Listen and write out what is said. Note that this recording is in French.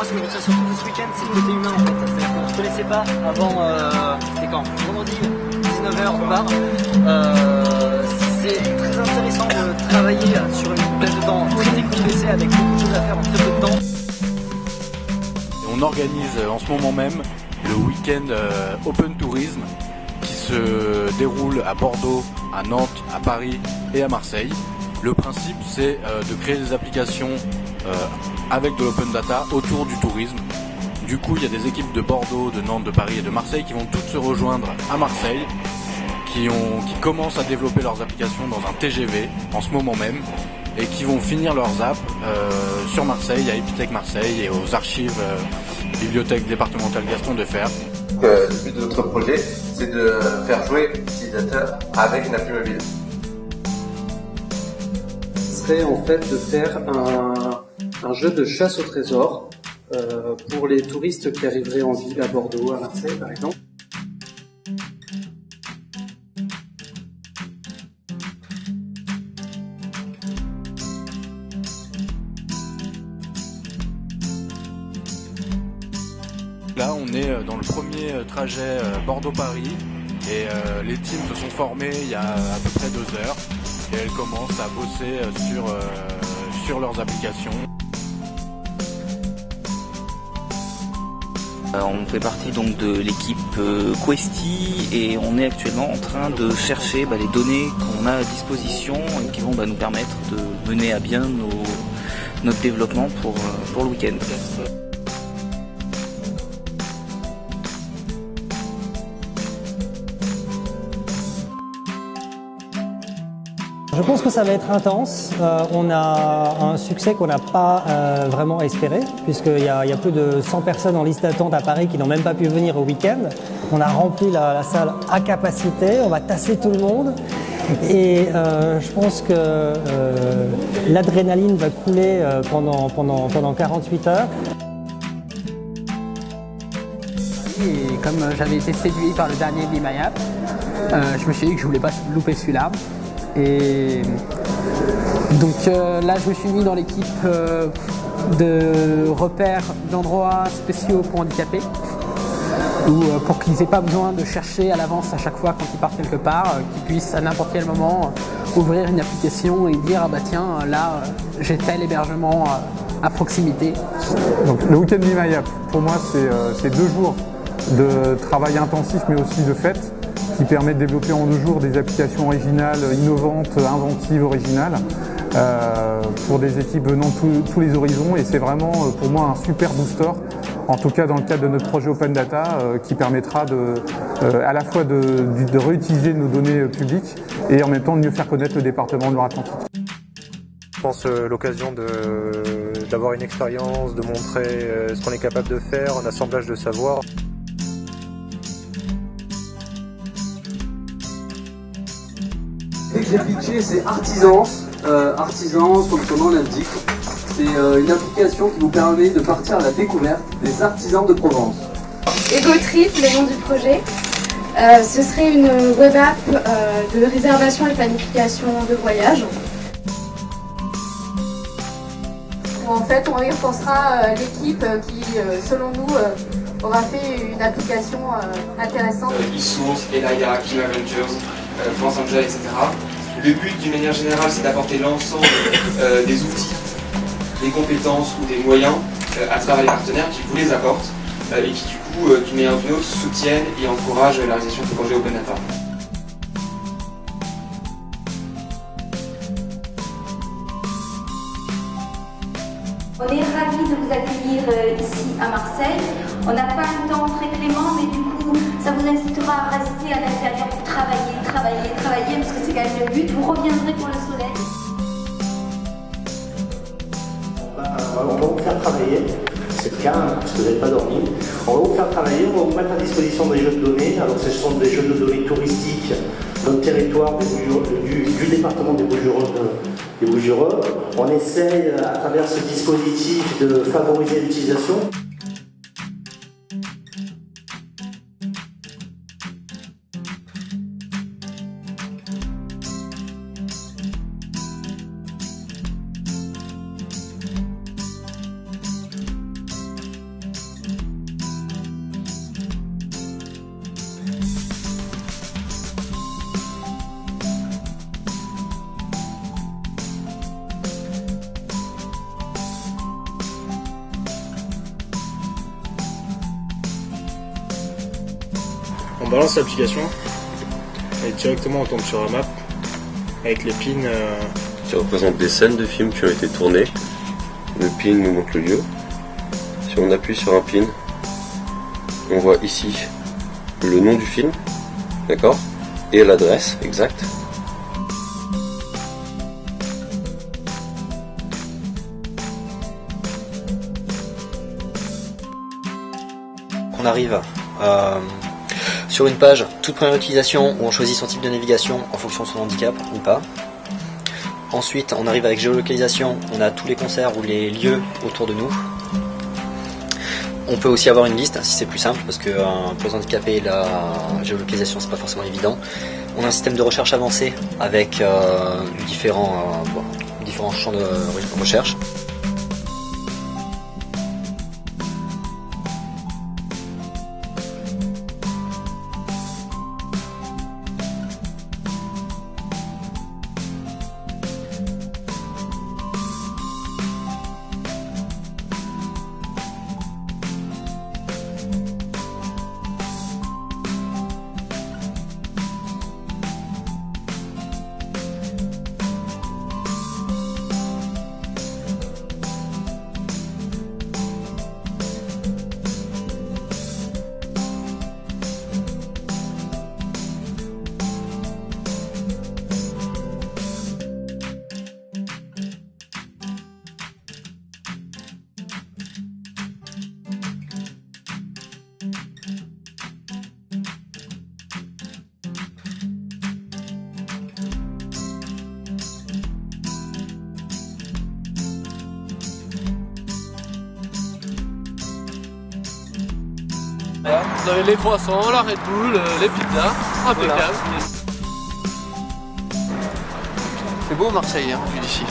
ce que je retiens surtout de ce week-end, c'est le côté humain en fait. C'est-à-dire qu'on ne se connaissait pas avant, c'était quand vendredi, 19h au bar. C'est très intéressant de travailler sur une plage de temps très compressée avec beaucoup de choses à faire en très peu de temps. On organise en ce moment même le week-end Open Tourisme qui se déroule à Bordeaux, à Nantes, à Paris et à Marseille. Le principe, c'est de créer des applications avec de l'open data autour du tourisme. Du coup, il y a des équipes de Bordeaux, de Nantes, de Paris et de Marseille qui vont toutes se rejoindre à Marseille, qui commencent à développer leurs applications dans un TGV en ce moment même et qui vont finir leurs apps sur Marseille, à Epitech Marseille et aux archives Bibliothèque départementale Gaston Defferre. Le but de notre projet, c'est de faire jouer l'utilisateur avec une appli mobile. Serait en fait de faire un jeu de chasse au trésor pour les touristes qui arriveraient en ville à Bordeaux, à Marseille par exemple. Là, on est dans le premier trajet Bordeaux-Paris et les teams se sont formés il y a à peu près 2 heures et elles commencent à bosser sur leurs applications. On fait partie donc de l'équipe Questy et on est actuellement en train de chercher les données qu'on a à disposition et qui vont nous permettre de mener à bien notre développement pour le week-end. Je pense que ça va être intense. On a un succès qu'on n'a pas vraiment espéré, puisqu'il y a plus de 100 personnes en liste d'attente à Paris qui n'ont même pas pu venir au week-end. On a rempli la salle à capacité, on va tasser tout le monde. Et je pense que l'adrénaline va couler pendant 48 heures. Et comme j'avais été séduit par le dernier Be My App, je me suis dit que je voulais pas louper celui-là. Et donc là, je me suis mis dans l'équipe de repères d'endroits spéciaux pour handicapés, pour qu'ils n'aient pas besoin de chercher à l'avance à chaque fois quand ils partent quelque part, qu'ils puissent à n'importe quel moment ouvrir une application et dire ah bah tiens, là j'ai tel hébergement à proximité. Donc le week-end Be My App, pour moi c'est 2 jours de travail intensif mais aussi de fête, qui permet de développer en 2 jours des applications originales, innovantes, inventives, originales, pour des équipes venant de tous les horizons. Et c'est vraiment pour moi un super booster, en tout cas dans le cadre de notre projet Open Data, qui permettra à la fois de réutiliser nos données publiques et en même temps de mieux faire connaître le département de Loire-Atlantique. Je pense l'occasion d'avoir une expérience, de montrer ce qu'on est capable de faire, un assemblage de savoir. Dès que j'ai pitché, c'est Artisans. Artisans, comme son nom l'indique, c'est une application qui vous permet de partir à la découverte des artisans de Provence. EgoTrip, le nom du projet. Ce serait une web app de réservation et planification de voyage. En fait, on récompensera l'équipe qui, selon nous, aura fait une application intéressante. eSource, Elia, Kim Avengers, France Angel, etc. Le but, d'une manière générale, c'est d'apporter l'ensemble des outils, des compétences ou des moyens à travers les partenaires qui vous les apportent et qui, du coup, d'une manière ou d'une autre, soutiennent et encouragent la réalisation de projets Open Data. On est ravis de vous accueillir ici à Marseille. On n'a pas un temps très clément, mais du coup, ça vous incitera à rester à l'intérieur pour travailler, parce que c'est quand même le but. Vous reviendrez pour le soleil. On va vous faire travailler, c'est le cas, parce que vous n'avez pas dormi. On va vous faire travailler, on va vous mettre à disposition des jeux de données. Alors ce sont des jeux de données touristiques dans le territoire du département des Bouches-du-Rhône. On essaye à travers ce dispositif de favoriser l'utilisation. balance l'application et directement on tombe sur la map avec les pins. Qui représentent des scènes de films qui ont été tournées. Le pin nous montre le lieu. Si on appuie sur un pin, on voit ici le nom du film, d'accord, et l'adresse exacte. On arrive sur une page toute première utilisation où on choisit son type de navigation en fonction de son handicap ou pas. Ensuite on arrive avec géolocalisation, on a tous les concerts ou les lieux autour de nous. On peut aussi avoir une liste si c'est plus simple parce que pour les handicapés la géolocalisation c'est pas forcément évident. On a un système de recherche avancé avec différents champs de recherche. Vous avez les poissons, la Red Bull, les pizzas, impeccable. C'est beau Marseille, hein, vu d'ici.